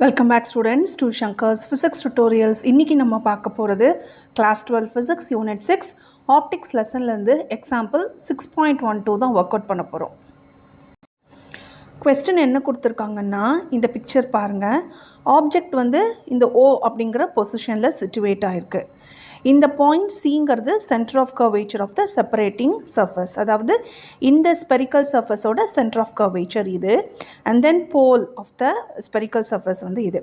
Welcome back students to Shankar's Physics Tutorials. இன்னைக்கு நம்ம பார்க்க போகிறது Class 12 Physics Unit 6 Optics லெசன்லேருந்து example 6.12 தான் ஒர்க் அவுட் பண்ண போகிறோம். கொஸ்டின் என்ன கொடுத்துருக்காங்கன்னா இந்த பிக்சர் பாருங்கள். ஆப்ஜெக்ட் வந்து இந்த O அப்படிங்கிற பொசிஷனில் சிச்சுவேட் ஆகிருக்கு. இந்த பாயிண்ட் சிங்கிறது centre of curvature of the separating surface, அதாவது இந்த ஸ்பெரிக்கல் சர்ஃபேஸோட சென்டர் ஆஃப் கர்வேச்சர் இது, and then pole of the spherical surface வந்து இது.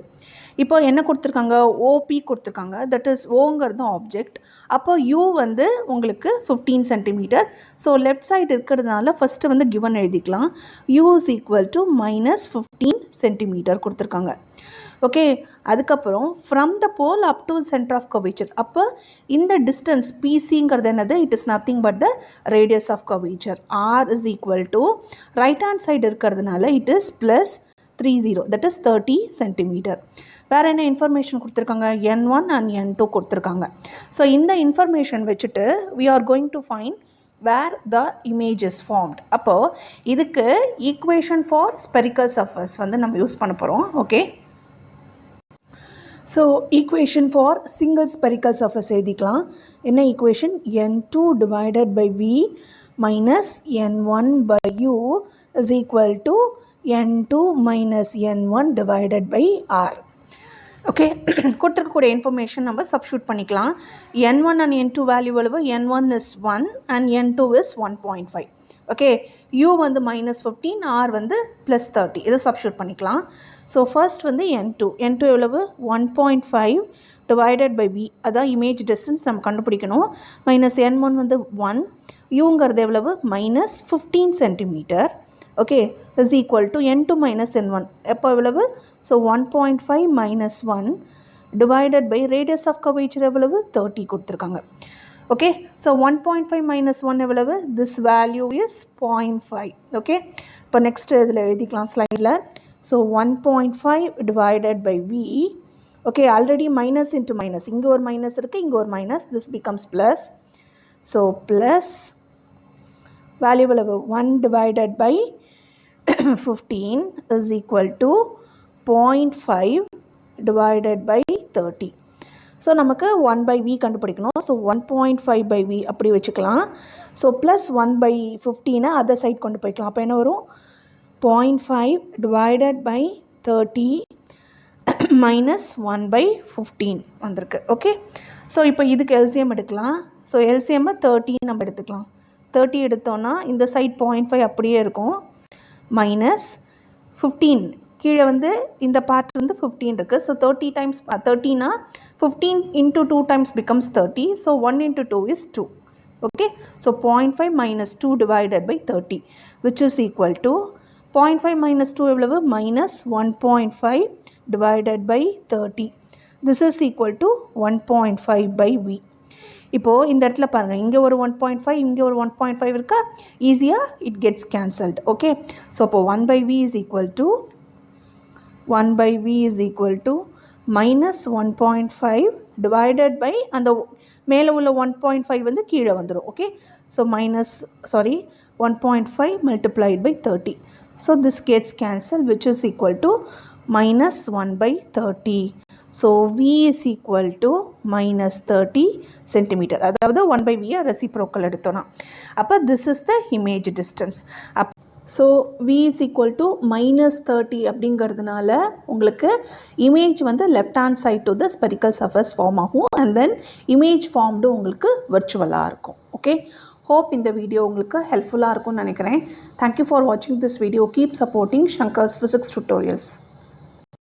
இப்போ என்ன கொடுத்துருக்காங்க, ஓபி கொடுத்துருக்காங்க, தட் இஸ் ஓங்கிறது ஆப்ஜெக்ட். அப்போ யூ வந்து உங்களுக்கு 15 சென்டிமீட்டர். ஸோ லெஃப்ட் சைடு இருக்கிறதுனால ஃபஸ்ட்டு வந்து கிவன் எழுதிக்கலாம். U is equal to -15 centimetre கொடுத்துருக்காங்க. ஓகே, அதுக்கப்புறம் from the pole up to centre of curvature, அப்போ இந்த டிஸ்டன்ஸ் பிசிங்கிறது என்னது, it is nothing but the radius of curvature. R is equal to right hand side இருக்கிறதுனால it is +30, that is 30 centimetre. வேறு என்ன information கொடுத்துருக்காங்க, N1 and N2 கொடுத்துருக்காங்க. So இந்த இன்ஃபர்மேஷன் வச்சுட்டு we are going to find where the image is formed. அப்போது இதுக்கு equation for spherical surface வந்து நம்ம யூஸ் பண்ண போகிறோம். Okay, so equation for single spherical surface எழுதிக்கலாம். என்ன equation, N2 divided by V minus N1 by U is equal to N2 minus N1 divided by R. Okay, கொடுத்துருக்கக்கூடிய information நம்ம substitute பண்ணிக்கலாம். N1 and N2 value எவ்வளவு, N1 is 1 and N2 is 1.5. Okay, U வந்து -15, R வந்து +30, இதை substitute பண்ணிக்கலாம். So first வந்து N2 எவ்வளவு, 1.5 டிவைடட் பை V, அதான் இமேஜ் டிஸ்டன்ஸ் நம்ம கண்டுபிடிக்கணும். மைனஸ் N1 வந்து 1, Uங்கிறது எவ்வளவு -15 centimetre. Okay, is equal to N2 minus N1 எப்போ எவ்வளவு, so 1.5 minus 1 divided by radius of curvature எவ்வளவு, 30 கொடுத்துருக்காங்க. ஓகே, ஸோ 1.5 மைனஸ் 1 எவ்வளவு, திஸ் வேல்யூ இஸ் 0.5. ஓகே, இப்போ நெக்ஸ்ட் இதில் எழுதிக்கலாம் ஸ்லைடில். So 1.5 divided by V. Okay, already minus into minus, இங்கே ஒரு மைனஸ் இருக்குது, இங்கே ஒரு minus, this becomes plus. So plus value எவ்வளவு, 1 divided by 15 is equal to 0.5 divided by 30. So நமக்கு 1 பை V கண்டுபிடிக்கணும். ஸோ 1.5 பை V அப்படி வச்சுக்கலாம். So plus 1 by 15 other side கொண்டு போய்க்கலாம். அப்போ என்ன வரும், 0.5 டிவைடட் பை 30 மைனஸ் 1 பை 15 வந்திருக்கு. ஓகே, ஸோ இப்போ இதுக்கு எல்சிஎம் எடுக்கலாம். ஸோ எல்சிஎம்மை 30 நம்ம எடுத்துக்கலாம். 30 எடுத்தோன்னா இந்த சைட் 0.5 அப்படியே இருக்கும், மைனஸ் 15 கீழே வந்து இந்த பார்ட் வந்து 15 இருக்குது. ஸோ 30 டைம்ஸ் 30னா 15 into 2 times becomes 30. So 1 into 2 is 2. Okay, so 0.5 minus 2 divided by 30 which is equal to 0.5 minus 2 எவ்வளவு, minus 1.5 divided by 30. This is equal to 1.5 by V. இப்போது இந்த இடத்துல பாருங்கள், இங்கே ஒரு 1.5, இங்கே ஒரு 1.5 இருக்கா, ஈஸியாக it gets cancelled. Okay, so அப்போ 1 by V is equal to 1 by V is equal to minus 1.5 divided by அந்த மேலே உள்ள 1.5 வந்து கீழே வந்துடும். Okay, so sorry 1.5 multiplied by 30. So this gets cancelled, which is equal to minus 1 by 30. So V is equal to minus 30 centimeter. அதாவது 1 by V reciprocal எடுத்தோன்னா அப்போ this is the image distance. So V is equal to -30 அப்படிங்கிறதுனால உங்களுக்கு image வந்து left hand side to the spherical surface form ஆகும், and then image formed உங்களுக்கு விர்ச்சுவலாக இருக்கும். ஓகே, ஹோப் இந்த வீடியோ உங்களுக்கு ஹெல்ப்ஃபுல்லாக இருக்கும்னு நினைக்கிறேன். தேங்க்யூ ஃபார் வாட்சிங் this video. Keep supporting Shankar's Physics Tutorials.